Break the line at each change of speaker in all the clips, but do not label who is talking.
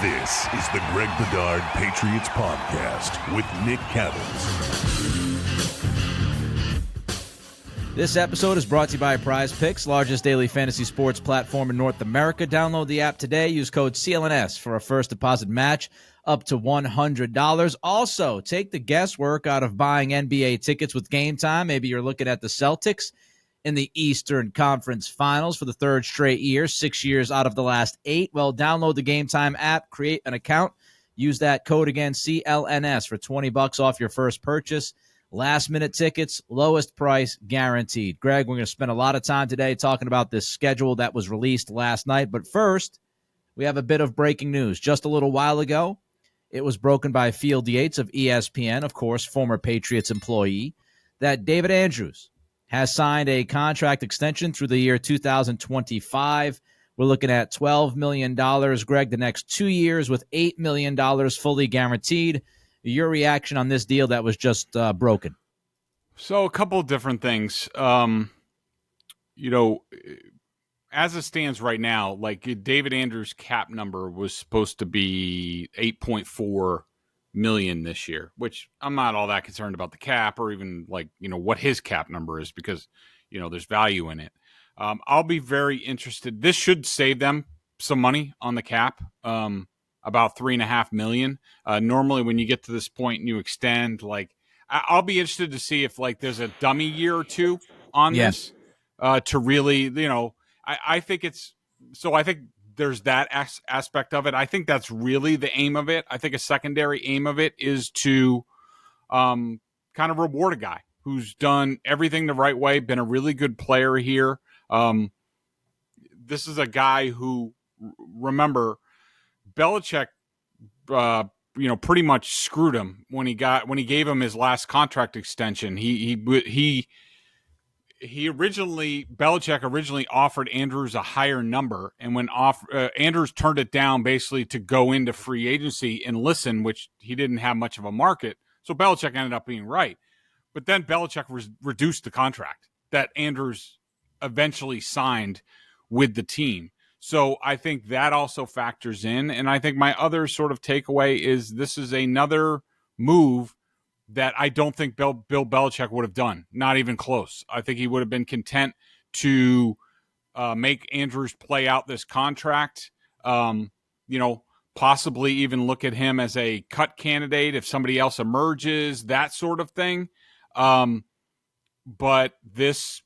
This is the Greg Bedard Patriots Podcast with Nick Cattles.
This episode is brought to you by Prize Picks, largest daily fantasy sports platform in North America. Download the app today. Use code CLNS for a first deposit match up to $100. Also, take the guesswork out of buying NBA tickets with Game Time. Maybe you're looking at the Celtics in the Eastern Conference Finals for the third straight year, 6 years out of the last 8. Well, download the Game Time app, create an account, use that code again, CLNS, for $20 off your first purchase. Last-minute tickets, lowest price guaranteed. Greg, we're going to spend a lot of time today talking about this schedule that was released last night. But first, we have a bit of breaking news. Just a little while ago, it was broken by Field Yates of ESPN, of course, former Patriots employee, that David Andrews has signed a contract extension through the year 2025. We're looking at $12 million, Greg, the next 2 years with $8 million fully guaranteed. Your reaction on this deal that was just broken?
So a couple of different things. As it stands right now, like David Andrews' cap number was supposed to be $8.4 million this year, which I'm not all that concerned about the cap or even what his cap number is because, there's value in it. I'll be very interested. This should save them some money on the cap. About $3.5 million. Normally when you get to this point and you extend, I'll be interested to see if there's a dummy year or two on this to really, I think there's that aspect of it. I think that's really the aim of it. I think a secondary aim of it is to kind of reward a guy who's done everything the right way, been a really good player here. This is a guy who, remember, Belichick, pretty much screwed him when he gave him his last contract extension. Belichick originally offered Andrews a higher number, and when Andrews turned it down basically to go into free agency and listen, which he didn't have much of a market. So Belichick ended up being right, but then Belichick reduced the contract that Andrews eventually signed with the team. So I think that also factors in. And I think my other sort of takeaway is this is another move that I don't think Bill Belichick would have done. Not even close. I think he would have been content to make Andrews play out this contract, possibly even look at him as a cut candidate if somebody else emerges, that sort of thing. But this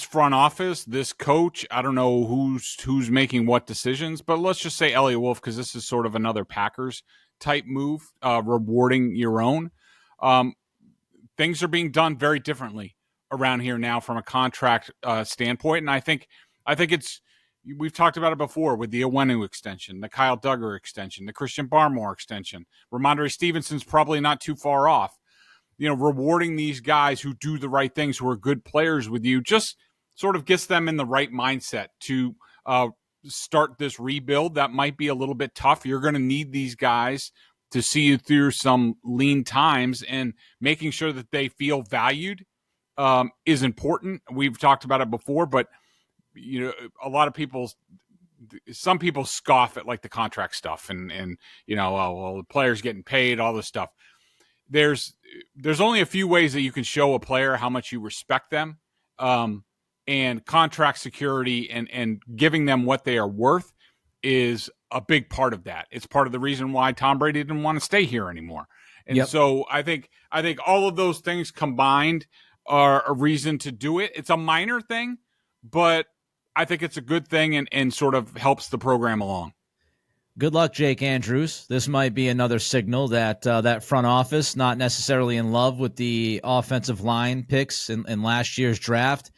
front office, this coach, I don't know who's making what decisions, but let's just say Elliott Wolf, because this is sort of another Packers type move, rewarding your own. Things are being done very differently around here now from a contract standpoint, and I think we've talked about it before with the Owenu extension, the Kyle Duggar extension, the Christian Barmore extension. Ramondre Stevenson's probably not too far off. Rewarding these guys who do the right things, who are good players with you, just sort of gets them in the right mindset to start this rebuild. That might be a little bit tough. You're going to need these guys to see you through some lean times, and making sure that they feel valued is important. We've talked about it before, but a lot of some people scoff at the contract stuff and the players getting paid, all this stuff. There's only a few ways that you can show a player how much you respect them, and contract security and giving them what they are worth is a big part of that. It's part of the reason why Tom Brady didn't want to stay here anymore. And so I think all of those things combined are a reason to do it. It's a minor thing, but I think it's a good thing and sort of helps the program along.
Good luck, Jake Andrews. This might be another signal that that front office, not necessarily in love with the offensive line picks in last year's draft.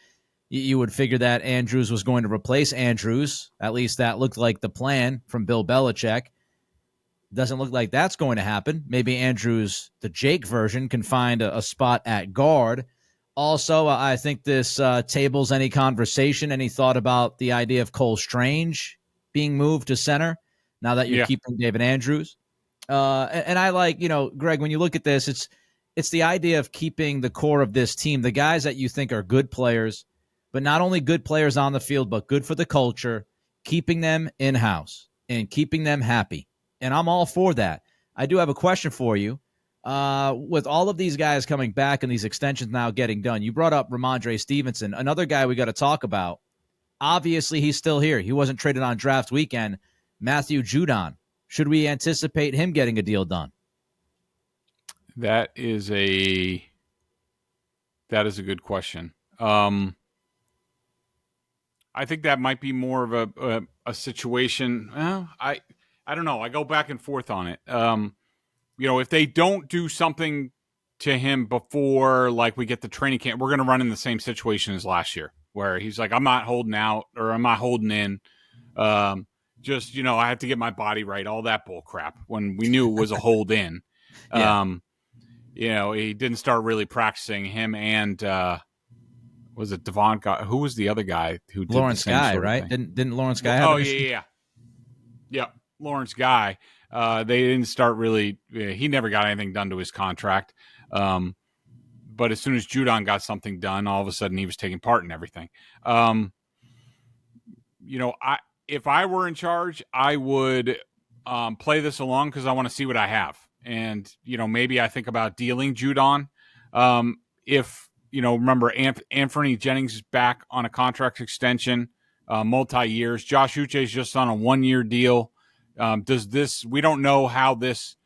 You would figure that Andrews was going to replace Andrews. At least that looked like the plan from Bill Belichick. Doesn't look like that's going to happen. Maybe Andrews, the Jake version, can find a spot at guard. Also, I think this tables any conversation, any thought about the idea of Cole Strange being moved to center now that you're keeping David Andrews. And I like, Greg, when you look at this, it's the idea of keeping the core of this team, the guys that you think are good players, but not only good players on the field, but good for the culture, keeping them in-house and keeping them happy. and I'm all for that. I do have a question for you. With all of these guys coming back and these extensions now getting done, you brought up Ramondre Stevenson, another guy we got to talk about. Obviously, he's still here. He wasn't traded on draft weekend. Matthew Judon. Should we anticipate him getting a deal done?
That is a good question. I think that might be more of a situation. I don't know. I go back and forth on it. If they don't do something to him before, like, we get the training camp, we're going to run in the same situation as last year, where he's like, I'm not holding out, or I'm not holding in. I have to get my body right. All that bull crap, when we knew it was a hold in.
Yeah.
He didn't start really practicing. Him and was it Devon? Who was the other guy who did
Lawrence
the same
Guy,
sort of
right?
thing?
Didn't Lawrence Guy have it?
Yeah. Lawrence Guy. They didn't start really. He never got anything done to his contract. But as soon as Judon got something done, all of a sudden he was taking part in everything. If I were in charge, I would play this along, because I want to see what I have. And, maybe I think about dealing Judon. Remember, Anthony Jennings is back on a contract extension, multi-years. Josh Uche is just on a 1-year deal. We don't know how this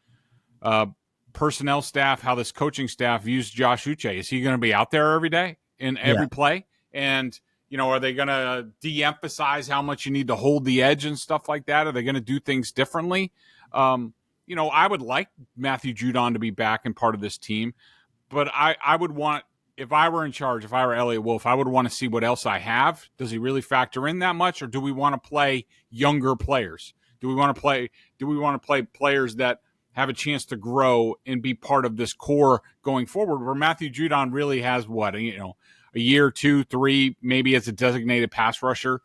personnel staff, how this coaching staff views Josh Uche. Is he going to be out there every day in every play? And, are they going to de-emphasize how much you need to hold the edge and stuff like that? Are they going to do things differently? I would like Matthew Judon to be back and part of this team, but I would want, if I were in charge, if I were Elliot Wolf, I would want to see what else I have. Does he really factor in that much, or do we want to play younger players? Do we want to play players that have a chance to grow and be part of this core going forward, where Matthew Judon really has a year, 2, 3, maybe as a designated pass rusher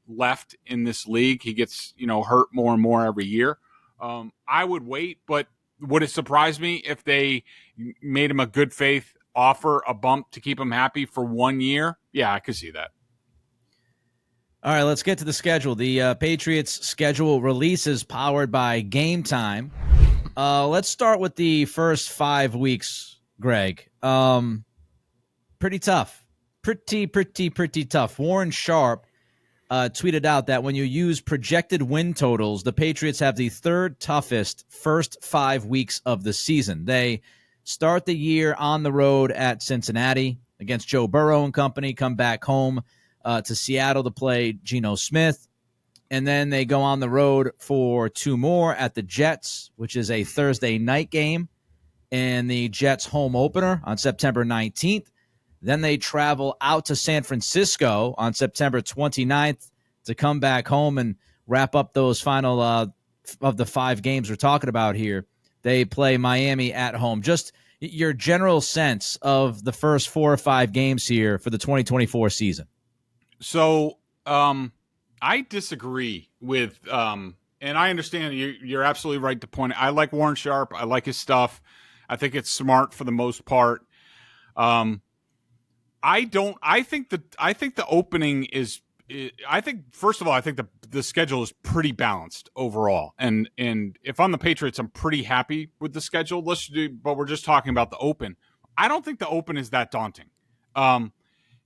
left in this league. He gets, hurt more and more every year. I would wait, but would it surprise me if they made him a good faith offer, a bump to keep him happy for 1 year? Yeah, I could see that.
All right, let's get to the schedule. The Patriots schedule release is powered by Game Time. Let's start with the first 5 weeks, Greg. Pretty tough. Pretty tough. Warren Sharp tweeted out that when you use projected win totals, the Patriots have the third toughest first 5 weeks of the season. They start the year on the road at Cincinnati against Joe Burrow and company, come back home to Seattle to play Geno Smith, and then they go on the road for 2 more at the Jets, which is a Thursday night game, and the Jets home opener on September 19th. Then they travel out to San Francisco on September 29th to come back home and wrap up those final of the 5 games we're talking about here. They play Miami at home. Just your general sense of the first 4 or 5 games here for the 2024 season.
So I disagree with, and I understand you're absolutely right to point. I like Warren Sharp. I like his stuff. I think it's smart for the most part. I think the opening is. I think, first of all, I think the schedule is pretty balanced overall, and if I'm the Patriots, I'm pretty happy with the schedule. But we're just talking about the open. I don't think the open is that daunting.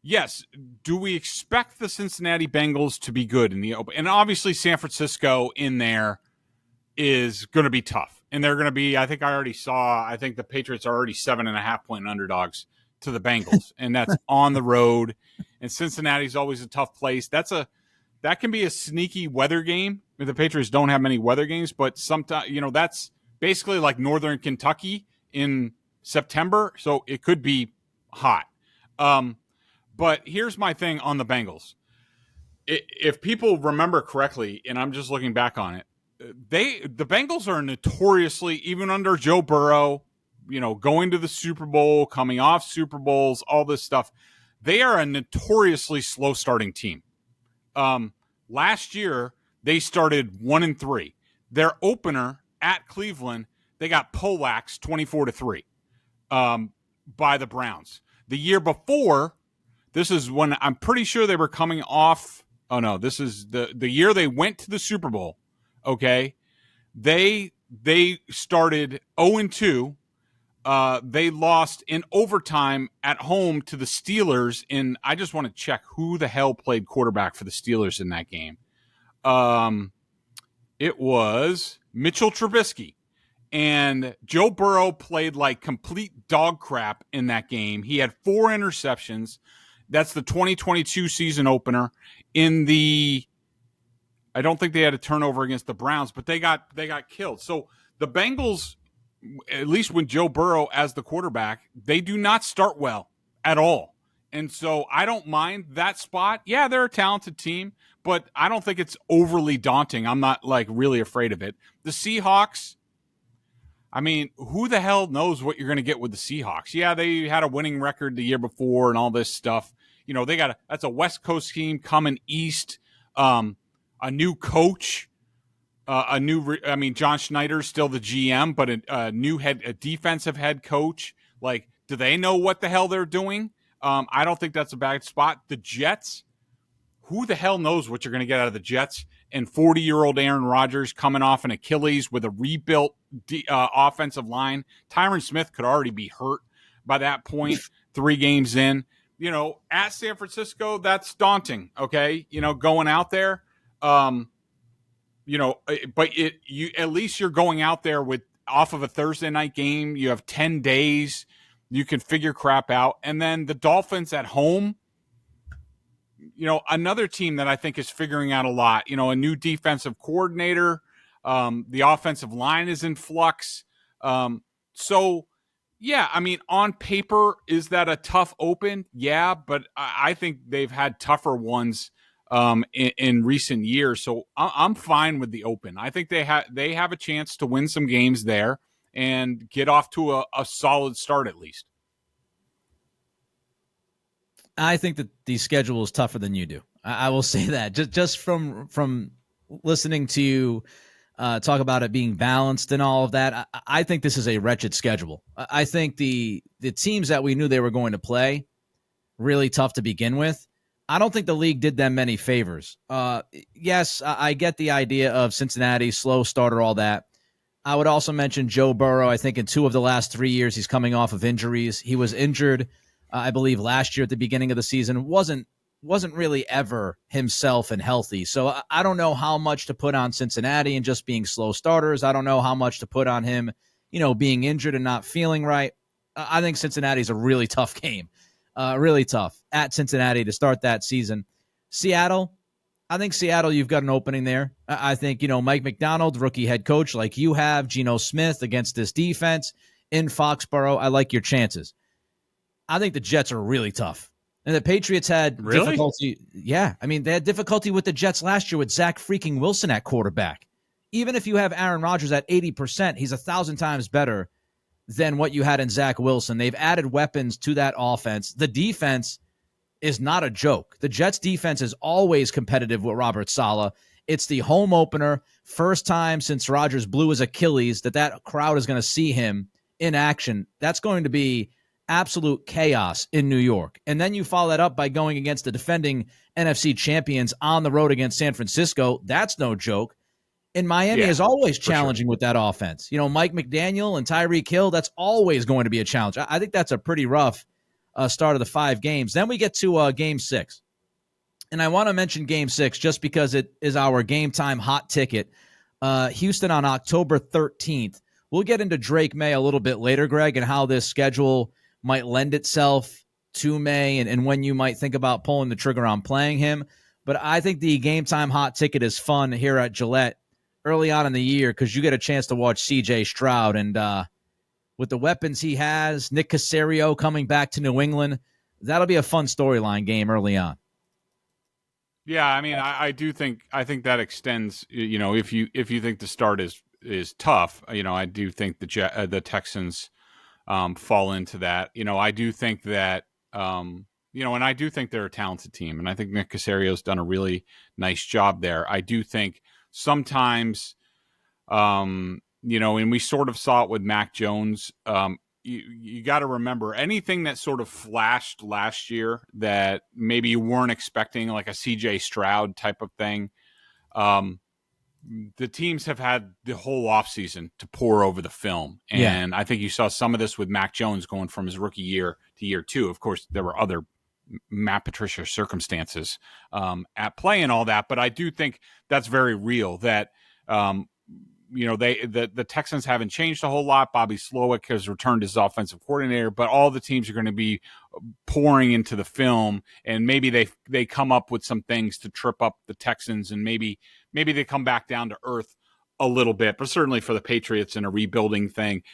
Yes, do we expect the Cincinnati Bengals to be good in the open? And obviously, San Francisco in there is going to be tough, and they're going to be. I think the Patriots are already 7.5-point underdogs to the Bengals, and that's on the road. And Cincinnati's always a tough place. That can be a sneaky weather game. The Patriots don't have many weather games, but sometimes, that's basically like Northern Kentucky in September, so it could be hot. But here's my thing on the Bengals. If people remember correctly, and I'm just looking back on it, the Bengals are notoriously, even under Joe Burrow, going to the Super Bowl, coming off Super Bowls, all this stuff, they are a notoriously slow starting team. Last year, they started 1-3. Their opener at Cleveland, they got poleaxed 24-3 by the Browns. The year before, this is when I'm pretty sure they were coming off. Oh no, this is the year they went to the Super Bowl. Okay. They started 0-2. They lost in overtime at home to the Steelers. I just want to check who the hell played quarterback for the Steelers in that game. It was Mitchell Trubisky. And Joe Burrow played like complete dog crap in that game. He had 4 interceptions. That's the 2022 season opener. I don't think they had a turnover against the Browns, but they got killed. So the Bengals, at least when Joe Burrow as the quarterback, they do not start well at all. And so I don't mind that spot. Yeah, they're a talented team, but I don't think it's overly daunting. I'm not like really afraid of it. The Seahawks, I mean, who the hell knows what you're going to get with the Seahawks? Yeah, they had a winning record the year before and all this stuff. You know, that's a West Coast team coming east, a new coach, John Schneider's still the GM, but a defensive head coach. Like, do they know what the hell they're doing? I don't think that's a bad spot. The Jets, who the hell knows what you're going to get out of the Jets? And 40-year-old Aaron Rodgers coming off an Achilles with a rebuilt offensive line. Tyron Smith could already be hurt by that point, 3 games in. You know, at San Francisco, that's daunting, okay? You know, going out there, but at least you're going out there off of a Thursday night game. You have 10 days. You can figure crap out. And then the Dolphins at home, you know, another team that I think is figuring out a lot, you know, a new defensive coordinator. The offensive line is in flux. So, yeah, I mean, on paper, is that a tough open? Yeah, but I think they've had tougher ones in recent years. So I'm fine with the open. I think they have a chance to win some games there and get off to a solid start at least.
I think that the schedule is tougher than you do. I will say that just from listening to you talk about it being balanced and all of that. I think this is a wretched schedule. I think the teams that we knew they were going to play, really tough to begin with. I don't think the league did them many favors. Yes, I get the idea of Cincinnati, slow starter, all that. I would also mention Joe Burrow. I think in 2 of the last 3 years, he's coming off of injuries. He was injured, I believe, last year at the beginning of the season. Wasn't really ever himself and healthy. So I don't know how much to put on Cincinnati and just being slow starters. I don't know how much to put on him, being injured and not feeling right. I think Cincinnati's a really tough game. Really tough at Cincinnati to start that season. Seattle, I think Seattle, you've got an opening there. I think, Mike McDonald, rookie head coach like you have, Geno Smith against this defense in Foxboro. I like your chances. I think the Jets are really tough. And the Patriots had difficulty. Yeah, I mean, they had difficulty with the Jets last year with Zach freaking Wilson at quarterback. Even if you have Aaron Rodgers at 80%, he's 1,000 times better than what you had in Zach Wilson. They've added weapons to that offense. The defense is not a joke. The Jets defense is always competitive with Robert Saleh. It's the home opener, first time since Rodgers blew his Achilles that crowd is going to see him in action. That's going to be absolute chaos in New York. And then you follow that up by going against the defending NFC champions on the road against San Francisco. That's no joke. And Miami is always challenging with that offense. Mike McDaniel and Tyreek Hill, that's always going to be a challenge. I think that's a pretty rough start of the 5 games. Then we get to Game 6. And I want to mention Game 6 just because it is our game time hot ticket. Houston on October 13th. We'll get into Drake Maye a little bit later, Greg, and how this schedule might lend itself to Maye and when you might think about pulling the trigger on playing him. But I think the game time hot ticket is fun here at Gillette early on in the year because you get a chance to watch C.J. Stroud. And with the weapons he has, Nick Caserio coming back to New England, that'll be a fun storyline game early on.
Yeah, I mean, I think that extends. If you think the start is tough, I do think the Texans fall into that. I do think that and I do think they're a talented team, and I think Nick Caserio's done a really nice job there. I do think sometimes, and we sort of saw it with Mac Jones. You got to remember anything that sort of flashed last year that maybe you weren't expecting, like a CJ Stroud type of thing. the teams have had the whole offseason to pour over the film. And I think you saw some of this with Mac Jones going from his rookie year to year two. Of course, there were other Matt Patricia circumstances at play and all that. But I do think that's very real that, the Texans haven't changed a whole lot. Bobby Slowick has returned as offensive coordinator, but all the teams are going to be pouring into the film, and maybe they come up with some things to trip up the Texans, and maybe they come back down to earth a little bit. But certainly for the Patriots in a rebuilding thing,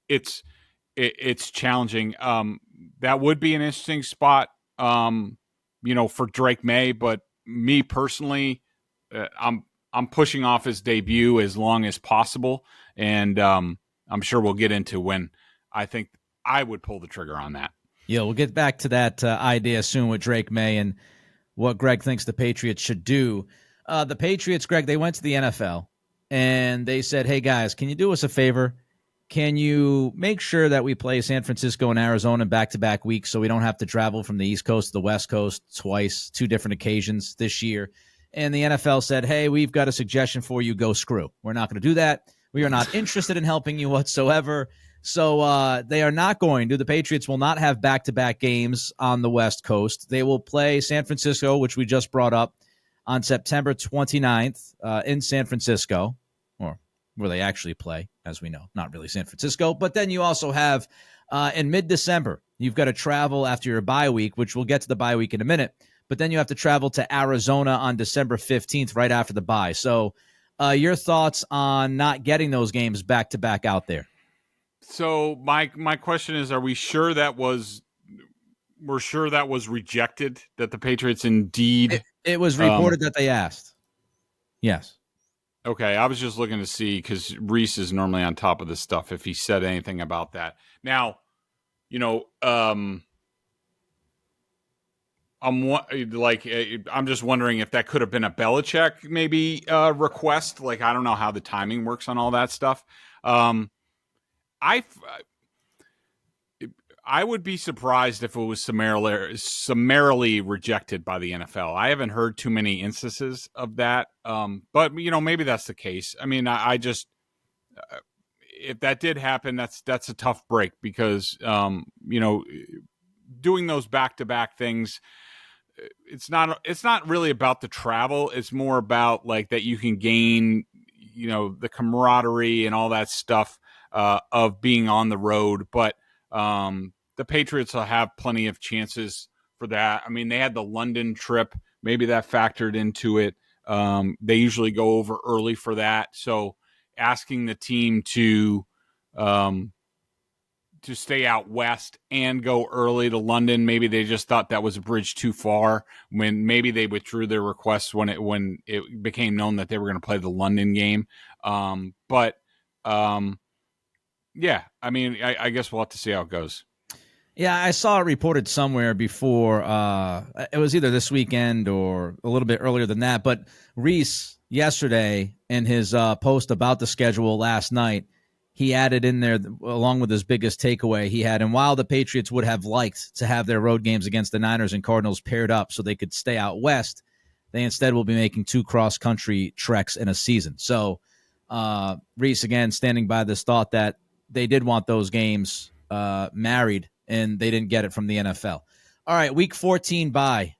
it's challenging. That would be an interesting spot, for Drake Maye. But me personally, I'm pushing off his debut as long as possible, and I'm sure we'll get into when I think I would pull the trigger on that.
Yeah, we'll get back to that idea soon with Drake Maye and what Greg thinks the Patriots should do. The Patriots, Greg, they went to the NFL, and they said, hey, guys, can you do us a favor? Can you make sure that we play San Francisco and Arizona in back-to-back weeks so we don't have to travel from the East Coast to the West Coast twice, 2 different occasions this year? And the NFL said, hey, we've got a suggestion for you. Go screw. We're not going to do that. We are not interested in helping you whatsoever. So they are not going to. The Patriots will not have back-to-back games on the West Coast. They will play San Francisco, which we just brought up, on September 29th in San Francisco, or where they actually play, as we know. Not really San Francisco. But then you also have in mid-December, you've got to travel after your bye week, which we'll get to the bye week in a minute. But then you have to travel to Arizona on December 15th, right after the bye. So your thoughts on not getting those games back-to-back out there?
So my question is, are we sure that was rejected, that the Patriots indeed...
It was reported that they asked. Yes.
Okay, I was just looking to see, because Reese is normally on top of this stuff, if he said anything about that. Now, I'm just wondering if that could have been a Belichick maybe request. Like, I don't know how the timing works on all that stuff. I would be surprised if it was summarily rejected by the NFL. I haven't heard too many instances of that, but maybe that's the case. I mean, I just if that did happen, that's a tough break, because doing those back-to-back things, it's not really about the travel. It's more about like that you can gain, the camaraderie and all that stuff of being on the road. But the Patriots will have plenty of chances for that. I mean, they had the London trip. Maybe that factored into it. They usually go over early for that. So asking the team to stay out west and go early to London, maybe they just thought that was a bridge too far, when maybe they withdrew their requests when it became known that they were going to play the London game. Yeah, I mean, I guess we'll have to see how it goes.
Yeah, I saw it reported somewhere before. It was either this weekend or a little bit earlier than that. But Reese, yesterday, in his post about the schedule last night, he added in there, along with his biggest takeaway, he had, and while the Patriots would have liked to have their road games against the Niners and Cardinals paired up so they could stay out west, they instead will be making 2 cross-country treks in a season. So Reese, again, standing by this thought that they did want those games married, and they didn't get it from the NFL. All right, Week 14 bye.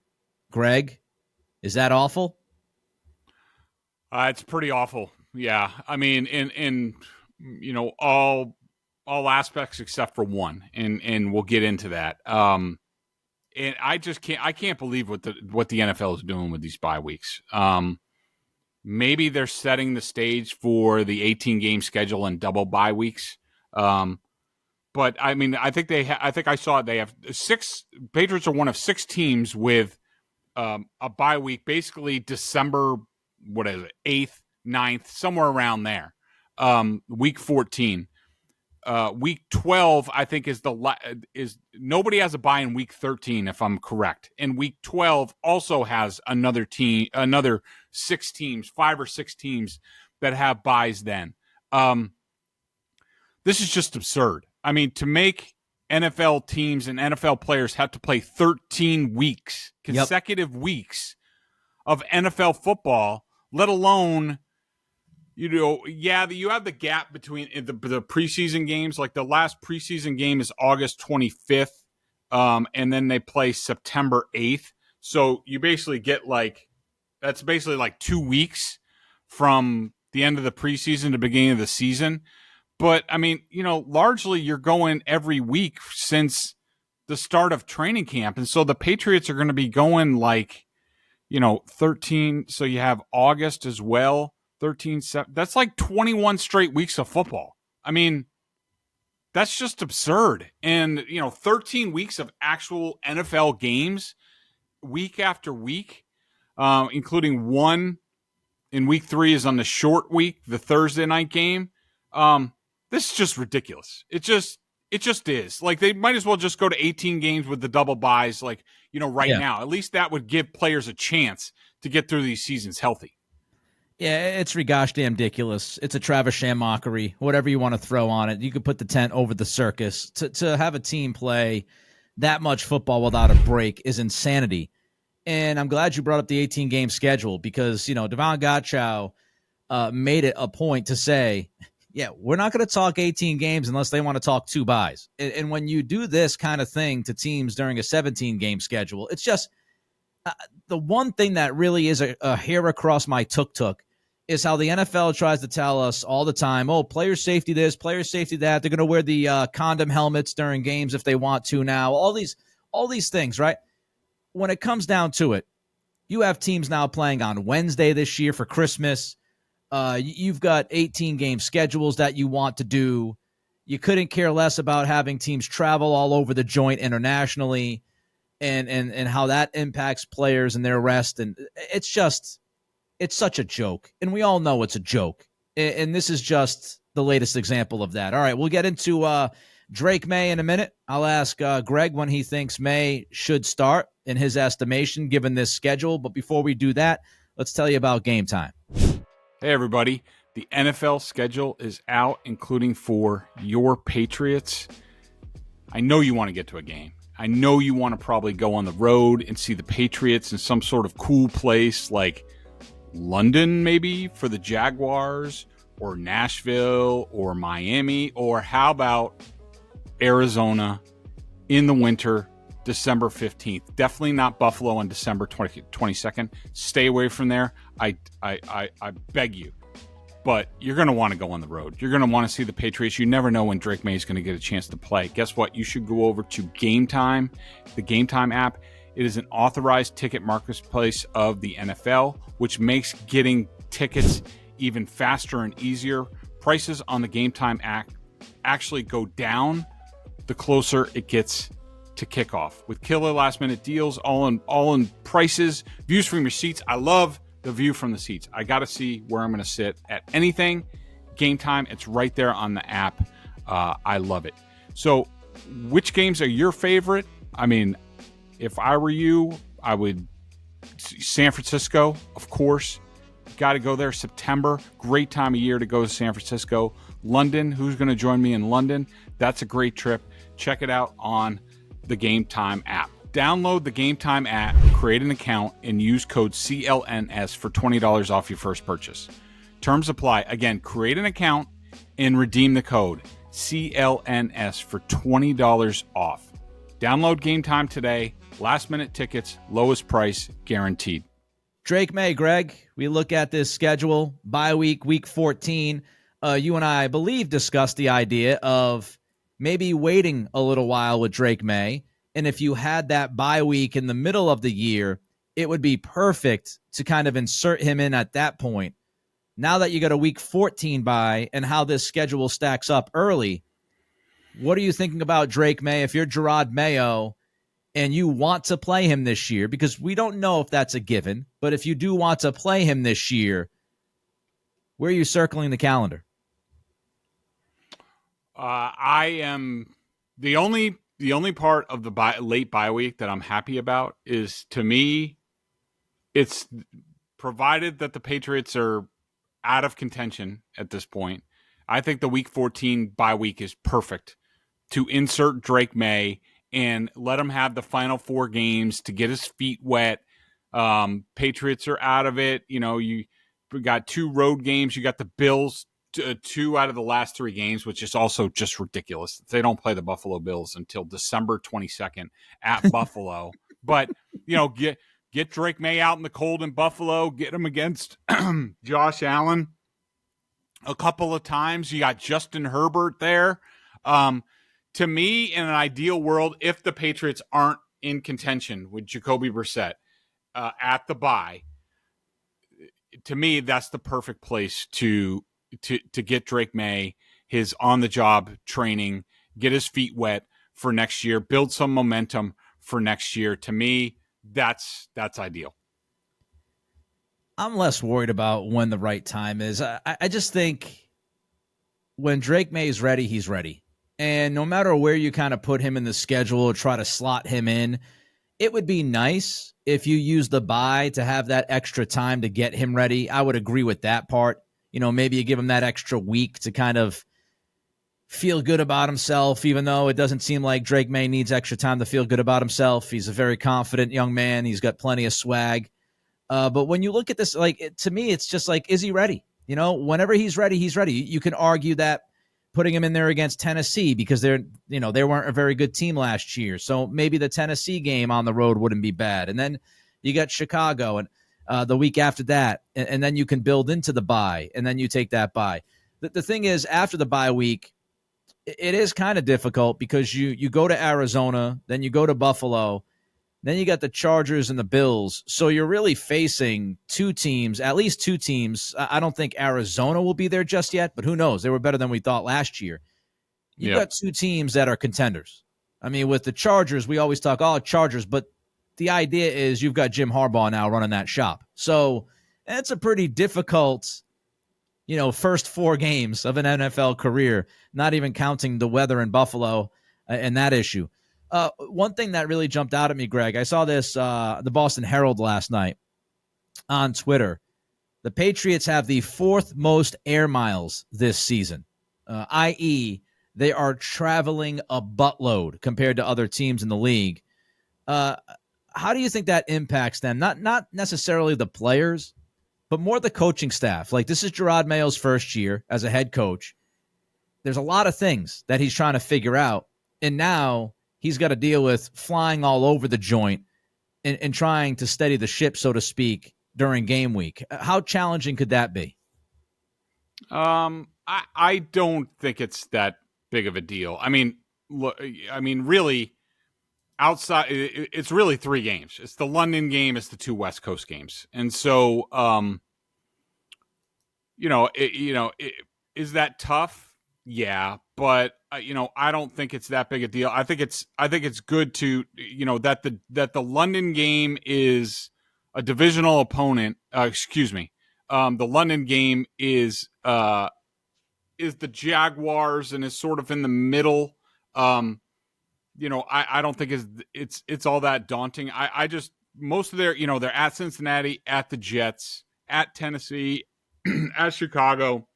Greg, is that awful?
It's pretty awful. Yeah, I mean, in all aspects except for one, and we'll get into that. And I can't believe what the NFL is doing with these bye weeks. Maybe they're setting the stage for the 18-game schedule and double bye weeks. But I mean, I think I saw it. They have 6. Patriots are one of 6 teams with a bye week, basically December, 8th, 9th, somewhere around there. Week 14. Week 12, I think, is nobody has a bye in week 13, if I'm correct. And week 12 also has another 6 teams, 5 or 6 teams that have byes then. This is just absurd. I mean, to make NFL teams and NFL players have to play 13 weeks, consecutive weeks of NFL football, let alone You have the gap between the preseason games. Like the last preseason game is August 25th, and then they play September 8th. So you basically get that's basically like 2 weeks from the end of the preseason to beginning of the season. But I mean, largely you're going every week since the start of training camp, and so the Patriots are going to be going 13. So you have August as well. 13, that's like 21 straight weeks of football. I mean, that's just absurd. And, 13 weeks of actual NFL games week after week, including one in week 3 is on the short week, the Thursday night game. This is just ridiculous. It just is. Like, they might as well just go to 18 games with the double buys, now. At least that would give players a chance to get through these seasons healthy.
Yeah, it's gosh damn ridiculous. It's a Travis Sham mockery, whatever you want to throw on it. You could put the tent over the circus. To have a team play that much football without a break is insanity. And I'm glad you brought up the 18-game schedule because, Devon Gottschall made it a point to say, yeah, we're not going to talk 18 games unless they want to talk 2 buys. And when you do this kind of thing to teams during a 17-game schedule, it's just the one thing that really is a hair across my tuk-tuk is how the NFL tries to tell us all the time, oh, player safety this, player safety that. They're going to wear the condom helmets during games if they want to now. All these things, right? When it comes down to it, you have teams now playing on Wednesday this year for Christmas. You've got 18-game schedules that you want to do. You couldn't care less about having teams travel all over the joint internationally and how that impacts players and their rest. And it's such a joke. And we all know it's a joke. And this is just the latest example of that. All right, we'll get into Drake Maye in a minute. I'll ask Greg when he thinks Maye should start in his estimation, given this schedule. But before we do that, let's tell you about Game Time.
Hey, everybody. The NFL schedule is out, including for your Patriots. I know you want to get to a game. I know you want to probably go on the road and see the Patriots in some sort of cool place like London, maybe, for the Jaguars, or Nashville, or Miami, or how about Arizona in the winter, December 15th. Definitely not Buffalo on December 22nd. Stay away from there. I beg you. But you're going to want to go on the road. You're going to want to see the Patriots. You never know when Drake Maye is going to get a chance to play. Guess what? You should go over to Game Time, the Game Time app. It is an authorized ticket marketplace of the NFL, which makes getting tickets even faster and easier. Prices on the Game Time app actually go down the closer it gets to kickoff. With killer last-minute deals, all in prices, views from your seats. I love the view from the seats. I got to see where I'm going to sit at anything. Game Time, it's right there on the app. I love it. So which games are your favorite? I mean, if I were you, I would San Francisco, of course. Got to go there. September, great time of year to go to San Francisco. London, who's going to join me in London? That's a great trip. Check it out on the Game Time app. Download the Game Time app, create an account, and use code CLNS for $20 off your first purchase. Terms apply. Again, create an account and redeem the code CLNS for $20 off. Download Game Time today. Last minute tickets, lowest price guaranteed.
Drake Maye, Greg, we look at this schedule, bye week, week 14. You and I believe discussed the idea of maybe waiting a little while with Drake Maye. And if you had that bye week in the middle of the year, it would be perfect to kind of insert him in at that point. Now that you got a week 14 bye and how this schedule stacks up early, what are you thinking about Drake Maye if you're Gerard Mayo and you want to play him this year? Because we don't know if that's a given, but if you do want to play him this year, where are you circling the calendar?
I am the only part of the late bye week that I'm happy about is, to me, it's provided that the Patriots are out of contention at this point. I think the week 14 bye week is perfect to insert Drake Maye and let him have the final 4 games to get his feet wet. Patriots are out of it. You got 2 road games. You got the Bills, 2 out of the last 3 games, which is also just ridiculous. They don't play the Buffalo Bills until December 22nd at Buffalo. But, get Drake Maye out in the cold in Buffalo, get him against Josh Allen a couple of times. You got Justin Herbert there. To me, in an ideal world, if the Patriots aren't in contention with Jacoby Brissett at the bye, to me, that's the perfect place to get Drake Maye, his on-the-job training, get his feet wet for next year, build some momentum for next year. To me, that's ideal.
I'm less worried about when the right time is. I just think when Drake Maye is ready, he's ready. And no matter where you kind of put him in the schedule or try to slot him in, it would be nice if you use the bye to have that extra time to get him ready. I would agree with that part. Maybe you give him that extra week to kind of feel good about himself, even though it doesn't seem like Drake Maye needs extra time to feel good about himself. He's a very confident young man. He's got plenty of swag. But when you look at this, to me, it's just like, is he ready? Whenever he's ready, he's ready. You can argue that putting him in there against Tennessee because they weren't a very good team last year. So maybe the Tennessee game on the road wouldn't be bad. And then you got Chicago and the week after that, and then you can build into the bye, and then you take that bye. The thing is, after the bye week, it is kind of difficult because you go to Arizona, then you go to Buffalo, then you got the Chargers and the Bills. So you're really facing 2 teams, at least 2 teams. I don't think Arizona will be there just yet, but who knows? They were better than we thought last year. You've got 2 teams that are contenders. I mean, with the Chargers, we always talk, Chargers, but the idea is you've got Jim Harbaugh now running that shop. So it's a pretty difficult, first 4 games of an NFL career, not even counting the weather in Buffalo and that issue. One thing that really jumped out at me, Greg, I saw this, the Boston Herald last night on Twitter. The Patriots have the 4th most air miles this season, i.e., they are traveling a buttload compared to other teams in the league. How do you think that impacts them? Not necessarily the players, but more the coaching staff. This is Jerod Mayo's first year as a head coach. There's a lot of things that he's trying to figure out, and now he's got to deal with flying all over the joint and trying to steady the ship, so to speak, during game week. How challenging could that be?
I don't think it's that big of a deal. Really, outside, it's really 3 games. It's the London game, it's the 2 West Coast games, and so, is that tough? Yeah, but I don't think it's that big a deal. I think it's good to that the London game is a divisional opponent. The London game is the Jaguars and is sort of in the middle. I don't think it's all that daunting. I just most of their they're at Cincinnati, at the Jets, at Tennessee, at Chicago,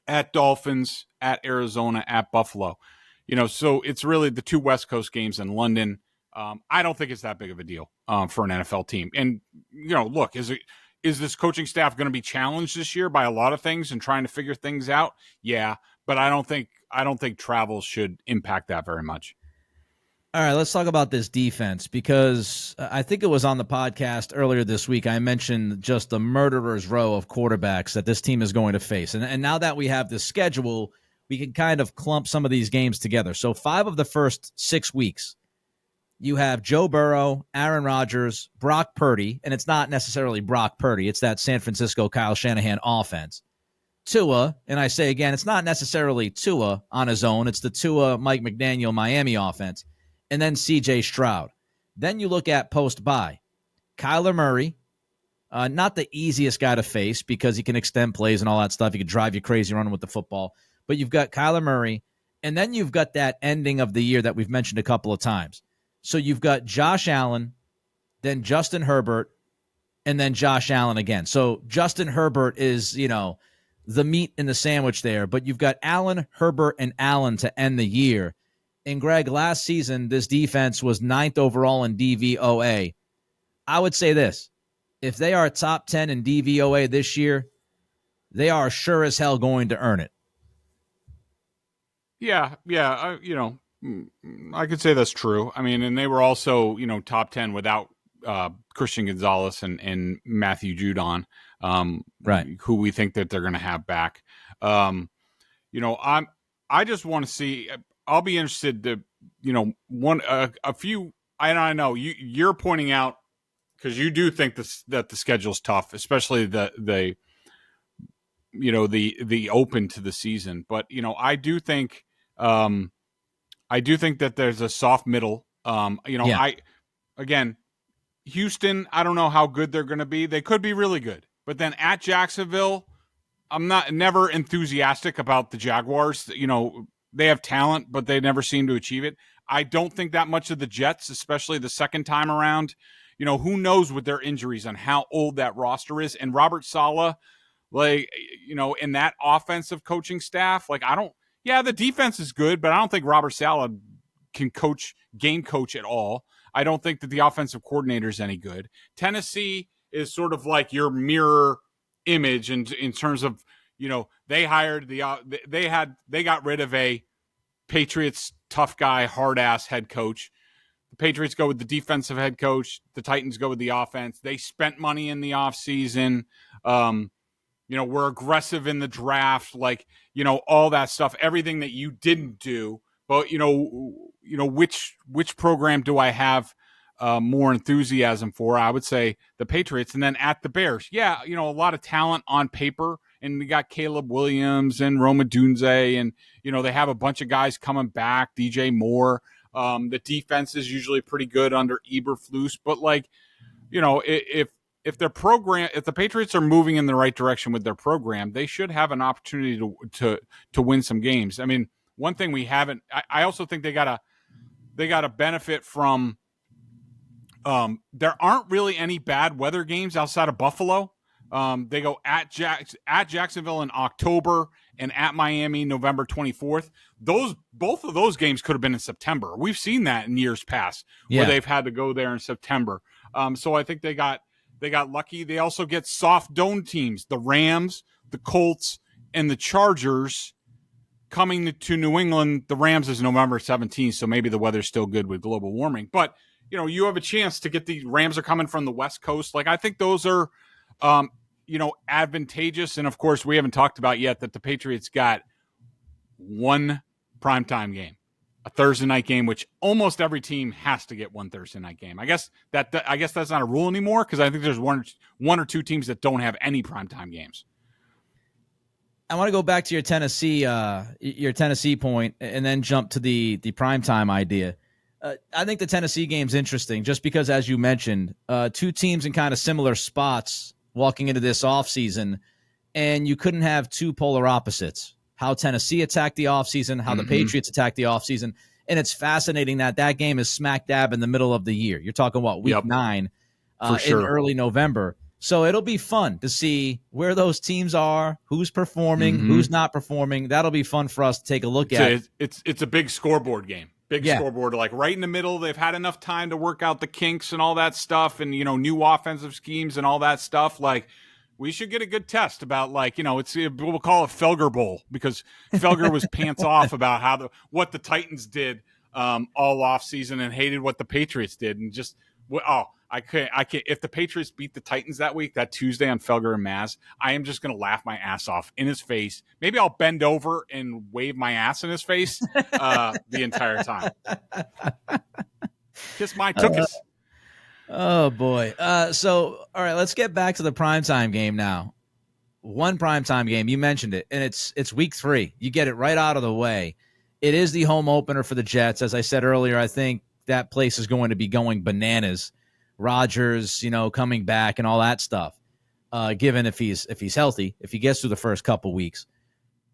at Dolphins, at Arizona, at Buffalo. So it's really the 2 West Coast games in London. I don't think it's that big of a deal for an NFL team. And, look, is this coaching staff going to be challenged this year by a lot of things and trying to figure things out? Yeah, but I don't think travel should impact that very much.
All right, let's talk about this defense because I think it was on the podcast earlier this week. I mentioned just the murderer's row of quarterbacks that this team is going to face. And now that we have the schedule, we can kind of clump some of these games together. So 5 of the first 6 weeks, you have Joe Burrow, Aaron Rodgers, Brock Purdy, and it's not necessarily Brock Purdy. It's that San Francisco Kyle Shanahan offense. Tua, and I say again, it's not necessarily Tua on his own. It's the Tua, Mike McDaniel, Miami offense. And then C.J. Stroud. Then you look at post-bye. Kyler Murray, not the easiest guy to face because he can extend plays and all that stuff. He can drive you crazy running with the football. But you've got Kyler Murray, and then you've got that ending of the year that we've mentioned a couple of times. So you've got Josh Allen, then Justin Herbert, and then Josh Allen again. So Justin Herbert is, the meat in the sandwich there. But you've got Allen, Herbert, and Allen to end the year. And, Greg, last season, this defense was 9th overall in DVOA. I would say this. If they are top 10 in DVOA this year, they are sure as hell going to earn it.
Yeah. I could say that's true. I mean, and they were also, top 10 without Christian Gonzalez and Matthew Judon,
right?
Who we think that they're going to have back. I just want to see. I'll be interested to, a few. I know you're pointing out because you do think that the schedule's tough, especially the open to the season. But I do think that there's a soft middle. Houston, I don't know how good they're going to be. They could be really good. But then at Jacksonville, I'm never enthusiastic about the Jaguars. They have talent, but they never seem to achieve it. I don't think that much of the Jets, especially the second time around. Who knows with their injuries and how old that roster is. And Robert Saleh, in that offensive coaching staff, the defense is good, but I don't think Robert Saleh can game coach at all. I don't think that the offensive coordinator is any good. Tennessee is sort of like your mirror image in terms of, they hired they got rid of a Patriots tough guy, hard ass head coach. The Patriots go with the defensive head coach. The Titans go with the offense. They spent money in the offseason. We're aggressive in the draft, all that stuff, everything that you didn't do. But, which program do I have more enthusiasm for? I would say the Patriots. And then at the Bears, a lot of talent on paper. And we got Caleb Williams and Roma Dunze. And, they have a bunch of guys coming back, DJ Moore. The defense is usually pretty good under Eberflus. But, if the Patriots are moving in the right direction with their program, they should have an opportunity to win some games. I mean, one thing we haven't. I also think they gotta benefit from. There aren't really any bad weather games outside of Buffalo. They go at Jacksonville in October and at Miami November 24th. Both of those games could have been in September. We've seen that in years past where they've had to go there in September. So I think they got lucky. They also get soft dome teams, the Rams, the Colts, and the Chargers coming to New England. The Rams is November 17th, so maybe the weather's still good with global warming. But, you have a chance to get the Rams are coming from the West Coast. I think those are, advantageous. And, of course, we haven't talked about yet that the Patriots got one primetime game, a Thursday night game, which almost every team has to get one Thursday night game. I guess that's not a rule anymore because I think there's one or two teams that don't have any primetime games.
I want to go back to your Tennessee point and then jump to the primetime idea. I think the Tennessee game's interesting just because, as you mentioned, two teams in kind of similar spots walking into this offseason, and you couldn't have two polar opposites. How Tennessee attacked the offseason, how the Patriots attacked the offseason. And it's fascinating that game is smack dab in the middle of the year. You're talking, week 9 in early November. So it'll be fun to see where those teams are, who's performing, who's not performing. That'll be fun for us to take a look at.
It's a big scoreboard game. Scoreboard, right in the middle. They've had enough time to work out the kinks and all that stuff and, new offensive schemes and all that stuff. We should get a good test about we'll call it Felger Bowl because Felger was pants off about what the Titans did all offseason and hated what the Patriots did and just I can't. If the Patriots beat the Titans that week, that Tuesday on Felger and Maz, I am just going to laugh my ass off in his face. Maybe I'll bend over and wave my ass in his face the entire time. Kiss my tuchus.
Oh boy. So all right, let's get back to the primetime game now. One primetime game, you mentioned it, and it's week 3. You get it right out of the way. It is the home opener for the Jets. As I said earlier, I think that place is going to be going bananas. Rodgers, coming back and all that stuff. Given if he's healthy, if he gets through the first couple weeks,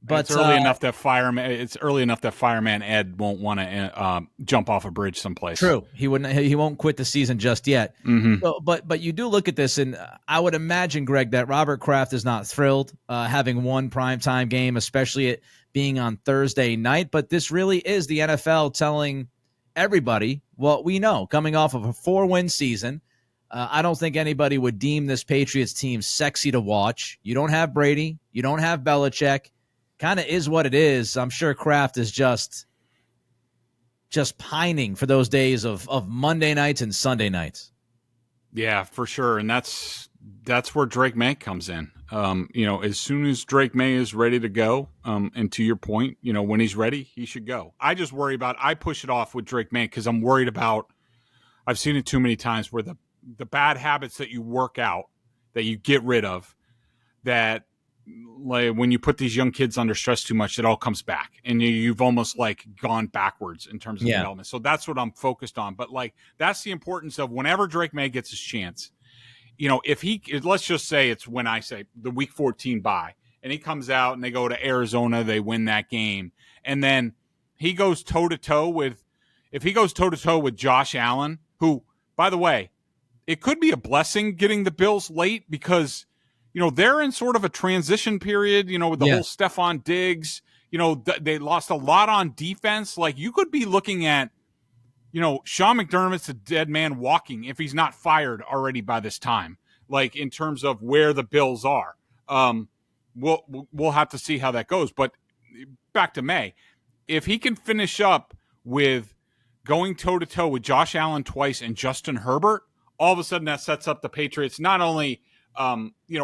but
it's early enough that fireman Ed won't want to jump off a bridge someplace.
True, he wouldn't. He won't quit the season just yet. So, but you do look at this, and I would imagine, Greg, that Robert Kraft is not thrilled having one primetime game, especially it being on Thursday night. But this really is the NFL telling everybody what we know, coming off of a 4-win season, I don't think anybody would deem this Patriots team sexy to watch. You don't have Brady. You don't have Belichick. Kind of is what it is. I'm sure Kraft is just pining for those days of Monday nights and Sunday nights.
Yeah, for sure. And that's where Drake Maye comes in. As soon as Drake Maye is ready to go, and to your point, when he's ready, he should go. I just worry I push it off with Drake Maye because I'm worried about, I've seen it too many times where the bad habits that you work out, that you get rid of, that like when you put these young kids under stress too much, it all comes back and you've almost like gone backwards in terms of development. So that's what I'm focused on. But like, that's the importance of whenever Drake Maye gets his chance, let's just say it's when I say the week 14 bye and he comes out and they go to Arizona, they win that game. And then he goes toe to toe with Josh Allen, who, by the way, it could be a blessing getting the Bills late because, they're in sort of a transition period, with the whole Stephon Diggs, they lost a lot on defense. Like you could be looking at, Sean McDermott's a dead man walking if he's not fired already by this time, like in terms of where the Bills are. We'll have to see how that goes. But back to Maye, if he can finish up with going toe to toe with Josh Allen twice and Justin Herbert, all of a sudden that sets up the Patriots not only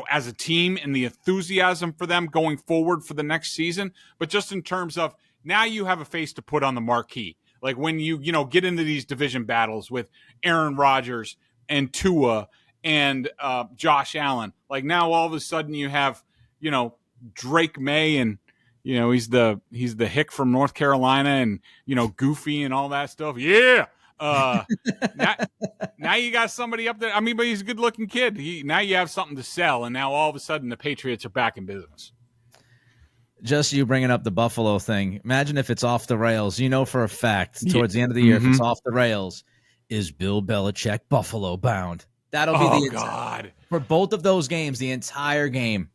as a team and the enthusiasm for them going forward for the next season, but just in terms of now you have a face to put on the marquee. Like when you get into these division battles with Aaron Rodgers and Tua and Josh Allen, like now all of a sudden you have, Drake Maye and, he's the hick from North Carolina and, goofy and all that stuff. Yeah. Now you got somebody up there. I mean, but he's a good looking kid. Now you have something to sell. And now all of a sudden the Patriots are back in business.
Just you bringing up the Buffalo thing. Imagine if it's off the rails. For a fact towards the end of the year, if it's off the rails, is Bill Belichick Buffalo bound? That'll be God. For both of those games, the entire game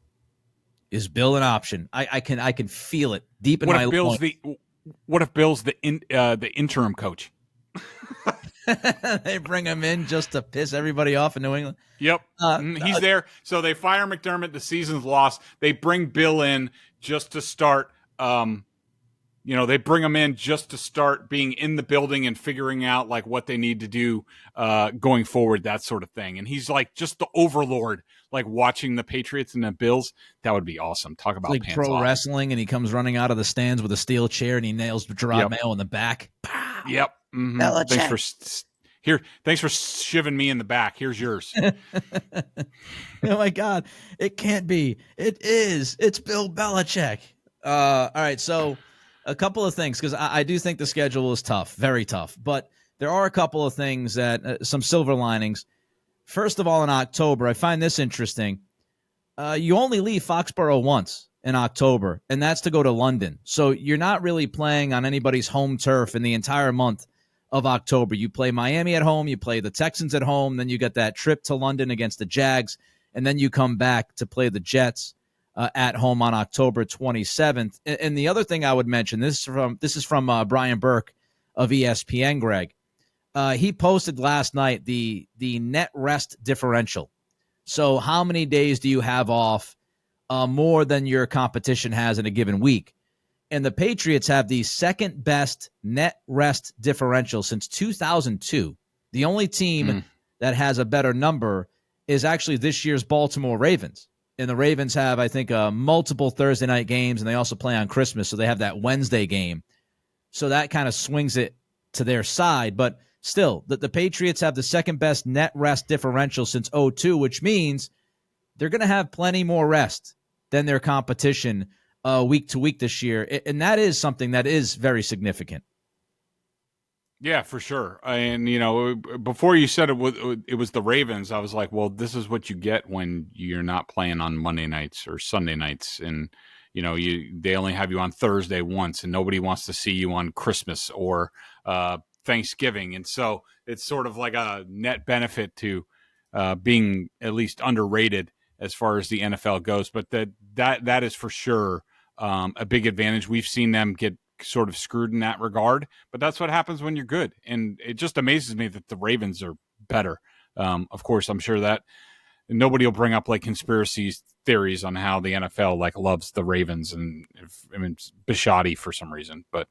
is Bill an option. I can feel it deep in my lungs.
What if Bill's the interim coach?
They bring him in just to piss everybody off in New England.
Yep. He's there. So they fire McDermott. The season's lost. They bring Bill in just to start, they bring him in just to start being in the building and figuring out like what they need to do going forward, that sort of thing. And he's like just the overlord, like watching the Patriots and the Bills. That would be awesome. Talk about
like pro off. Wrestling, and he comes running out of the stands with a steel chair and he nails Gerard Mayo in the back. Pow!
Yep. Mm-hmm. Thanks for shivving me in the back. Here's yours.
Oh my God. It can't be. It is. It's Bill Belichick. All right. So a couple of things, because I do think the schedule is tough, very tough, but there are a couple of things that some silver linings. First of all, in October, I find this interesting. You only leave Foxboro once in October, and that's to go to London. So you're not really playing on anybody's home turf in the entire month of October. You play Miami at home, you play the Texans at home, then you get that trip to London against the Jags, and then you come back to play the Jets at home on October 27th. And the other thing I would mention, this is from Brian Burke of ESPN, Greg. He posted last night the net rest differential. So how many days do you have off more than your competition has in a given week? And the Patriots have the second best net rest differential since 2002. The only team that has a better number is actually this year's Baltimore Ravens. And the Ravens have, I think, multiple Thursday night games, and they also play on Christmas, so they have that Wednesday game. So that kind of swings it to their side. But still, the Patriots have the second best net rest differential since 2002, which means they're going to have plenty more rest than their competition week to week this year. And that is something that is very significant.
Yeah, for sure. And, before you said it was the Ravens, I was like, well, this is what you get when you're not playing on Monday nights or Sunday nights. And, they only have you on Thursday once, and nobody wants to see you on Christmas or Thanksgiving. And so it's sort of like a net benefit to being at least underrated as far as the NFL goes. But that is for sure a big advantage. We've seen them get sort of screwed in that regard, but that's what happens when you're good. And it just amazes me that the Ravens are better Of course, I'm sure that nobody will bring up like conspiracy theories on how the NFL like loves the Ravens, and it's Bishotti for some reason. But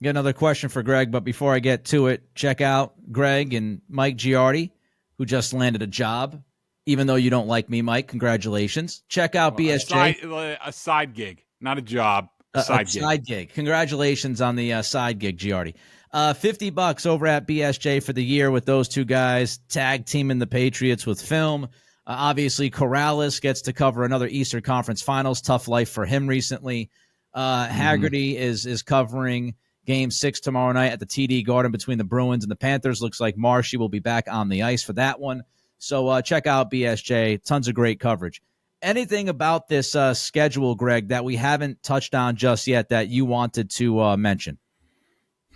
got another question for Greg, but before I get to it, check out Greg and Mike Giardi, who just landed a job. Even though you don't like me, Mike, congratulations. Check out BSJ.
A side gig, not a job.
A side gig. Congratulations on the side gig, Giardi. $50 over at BSJ for the year with those two guys tag teaming the Patriots with film. Obviously, Corrales gets to cover another Eastern Conference Finals. Tough life for him recently. Haggerty is covering Game 6 tomorrow night at the TD Garden between the Bruins and the Panthers. Looks like Marshy will be back on the ice for that one. So check out BSJ. Tons of great coverage. Anything about this schedule, Greg, that we haven't touched on just yet that you wanted to mention?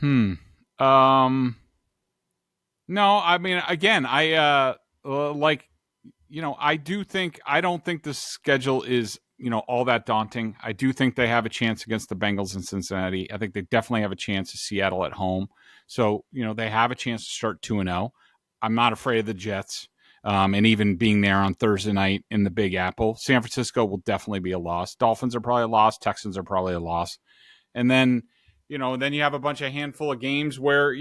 No, I mean, again, I don't think the schedule is, all that daunting. I do think they have a chance against the Bengals in Cincinnati. I think they definitely have a chance of Seattle at home. So, they have a chance to start 2-0. I'm not afraid of the Jets. And even being there on Thursday night in the Big Apple. San Francisco will definitely be a loss. Dolphins are probably a loss. Texans are probably a loss. And then, then you have a handful of games where,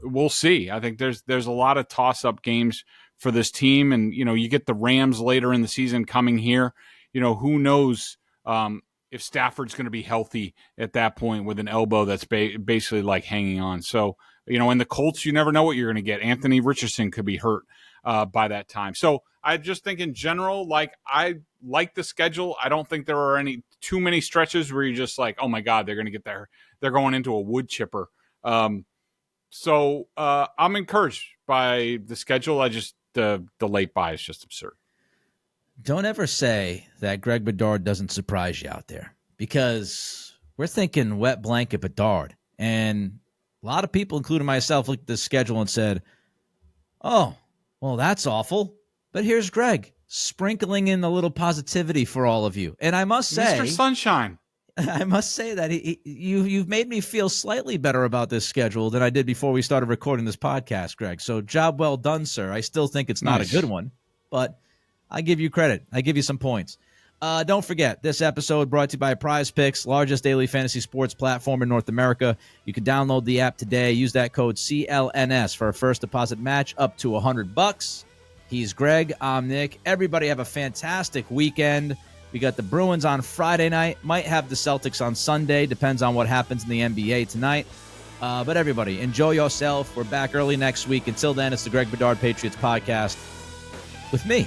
we'll see. I think there's a lot of toss-up games for this team. And, you get the Rams later in the season coming here. Who knows if Stafford's going to be healthy at that point with an elbow that's basically like hanging on. So, in the Colts, you never know what you're going to get. Anthony Richardson could be hurt by that time. So I just think in general, I like the schedule. I don't think there are too many stretches where you're just like, oh my God, they're going to get there. They're going into a wood chipper. So I'm encouraged by the schedule. The late buy is just absurd.
Don't ever say that Greg Bedard doesn't surprise you out there, because we're thinking wet blanket Bedard. And a lot of people, including myself, looked at the schedule and said, oh, well, that's awful. But here's Greg sprinkling in a little positivity for all of you. And I must say,
Mr. Sunshine,
I must say that you've made me feel slightly better about this schedule than I did before we started recording this podcast, Greg. So job well done, sir. I still think it's not a good one, but I give you credit. I give you some points. Don't forget, this episode brought to you by Prize Picks, largest daily fantasy sports platform in North America. You can download the app today. Use that code CLNS for a first deposit match up to $100. He's Greg. I'm Nick. Everybody have a fantastic weekend. We got the Bruins on Friday night. Might have the Celtics on Sunday. Depends on what happens in the NBA tonight. But everybody, enjoy yourself. We're back early next week. Until then, it's the Greg Bedard Patriots Podcast with me,